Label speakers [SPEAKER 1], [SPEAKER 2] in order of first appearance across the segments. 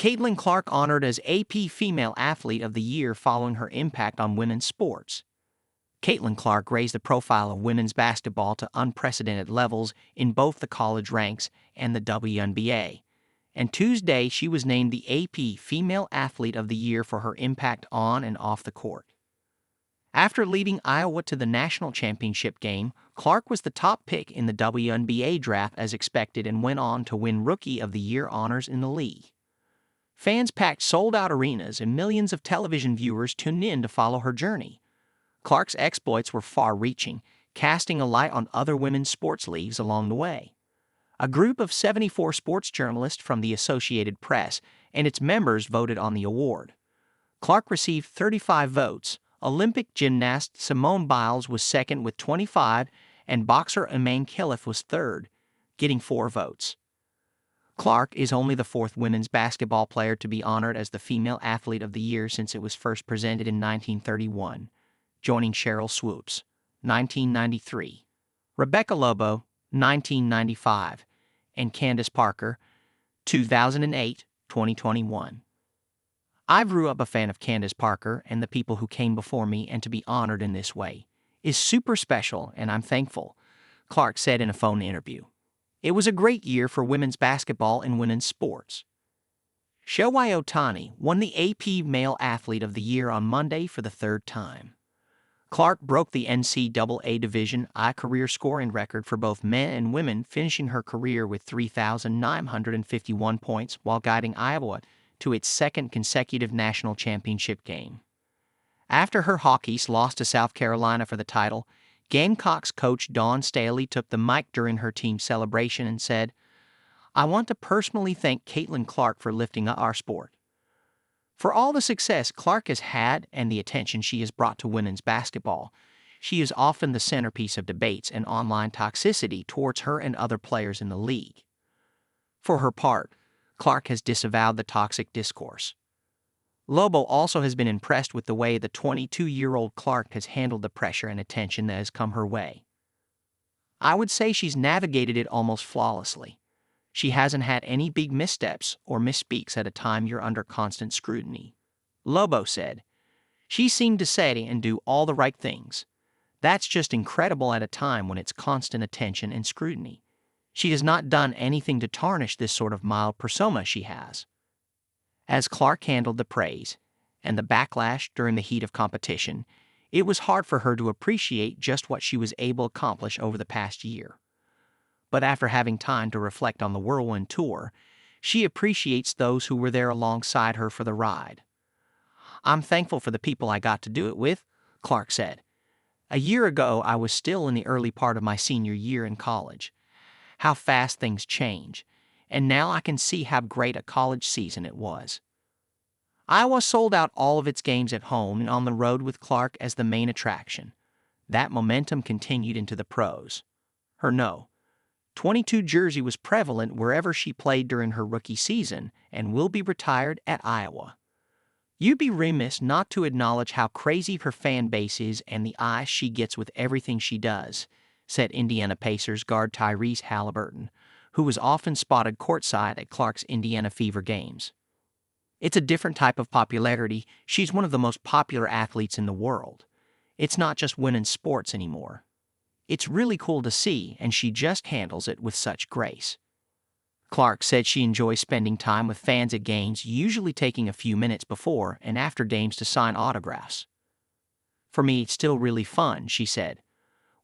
[SPEAKER 1] Caitlin Clark honored as AP Female Athlete of the Year following her impact on women's sports. Caitlin Clark raised the profile of women's basketball to unprecedented levels in both the college ranks and the WNBA. And Tuesday, she was named the AP Female Athlete of the Year for her impact on and off the court. After leading Iowa to the national championship game, Clark was the top pick in the WNBA draft as expected and went on to win Rookie of the Year honors in the league. Fans packed sold-out arenas and millions of television viewers tuned in to follow her journey. Clark's exploits were far-reaching, casting a light on other women's sports leagues along the way. A group of 74 sports journalists from the Associated Press and its members voted on the award. Clark received 35 votes. Olympic gymnast Simone Biles was second with 25, and boxer Iman Khalif was third, getting 4 votes. Clark is only the 4th women's basketball player to be honored as the Female Athlete of the Year since it was first presented in 1931, joining Cheryl Swoops, 1993, Rebecca Lobo, 1995, and Candace Parker, 2008-2021. I grew up a fan of Candace Parker and the people who came before me, and to be honored in this way is super special, and I'm thankful, Clark said in a phone interview. It was a great year for women's basketball and women's sports. Shohei Ohtani won the AP Male Athlete of the Year on Monday for the 3rd time. Clark broke the NCAA Division I career scoring record for both men and women, finishing her career with 3,951 points while guiding Iowa to its 2nd consecutive national championship game. After her Hawkeyes lost to South Carolina for the title, Gamecocks coach Dawn Staley took the mic during her team's celebration and said, "I want to personally thank Caitlin Clark for lifting up our sport. For all the success Clark has had and the attention she has brought to women's basketball, she is often the centerpiece of debates and online toxicity towards her and other players in the league." For her part, Clark has disavowed the toxic discourse. Lobo also has been impressed with the way the 22-year-old Clark has handled the pressure and attention that has come her way. "I would say she's navigated it almost flawlessly. She hasn't had any big missteps or misspeaks at a time you're under constant scrutiny," Lobo said. "She seemed to say and do all the right things. That's just incredible at a time when it's constant attention and scrutiny. She has not done anything to tarnish this sort of mild persona she has." As Clark handled the praise and the backlash during the heat of competition, it was hard for her to appreciate just what she was able to accomplish over the past year. But after having time to reflect on the whirlwind tour, she appreciates those who were there alongside her for the ride. "I'm thankful for the people I got to do it with," Clark said. "A year ago, I was still in the early part of my senior year in college. How fast things change, and now I can see how great a college season it was." Iowa sold out all of its games at home and on the road with Clark as the main attraction. That momentum continued into the pros. Her No. 22 jersey was prevalent wherever she played during her rookie season and will be retired at Iowa. "You'd be remiss not to acknowledge how crazy her fan base is and the eyes she gets with everything she does," said Indiana Pacers guard Tyrese Halliburton, who was often spotted courtside at Clark's Indiana Fever games. "It's a different type of popularity. She's one of the most popular athletes in the world. It's not just women's sports anymore. It's really cool to see, and she just handles it with such grace." Clark said she enjoys spending time with fans at games, usually taking a few minutes before and after games to sign autographs. "For me, it's still really fun," she said.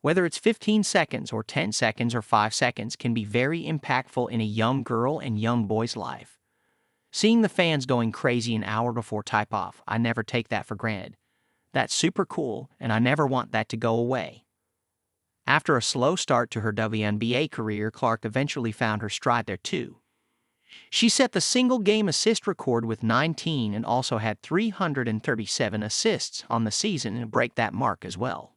[SPEAKER 1] "Whether it's 15 seconds or 10 seconds or 5 seconds can be very impactful in a young girl and young boy's life. Seeing the fans going crazy an hour before tip-off, I never take that for granted. That's super cool, and I never want that to go away." After a slow start to her WNBA career, Clark eventually found her stride there too. She set the single-game assist record with 19 and also had 337 assists on the season and break that mark as well.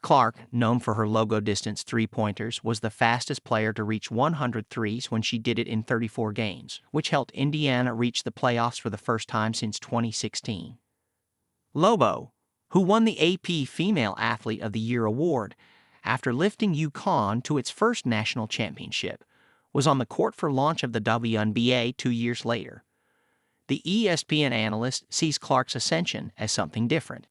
[SPEAKER 1] Clark, known for her logo-distance three-pointers, was the fastest player to reach 100 threes when she did it in 34 games, which helped Indiana reach the playoffs for the first time since 2016. Lobo, who won the AP Female Athlete of the Year award after lifting UConn to its first national championship, was on the court for launch of the WNBA 2 years later. The ESPN analyst sees Clark's ascension as something different.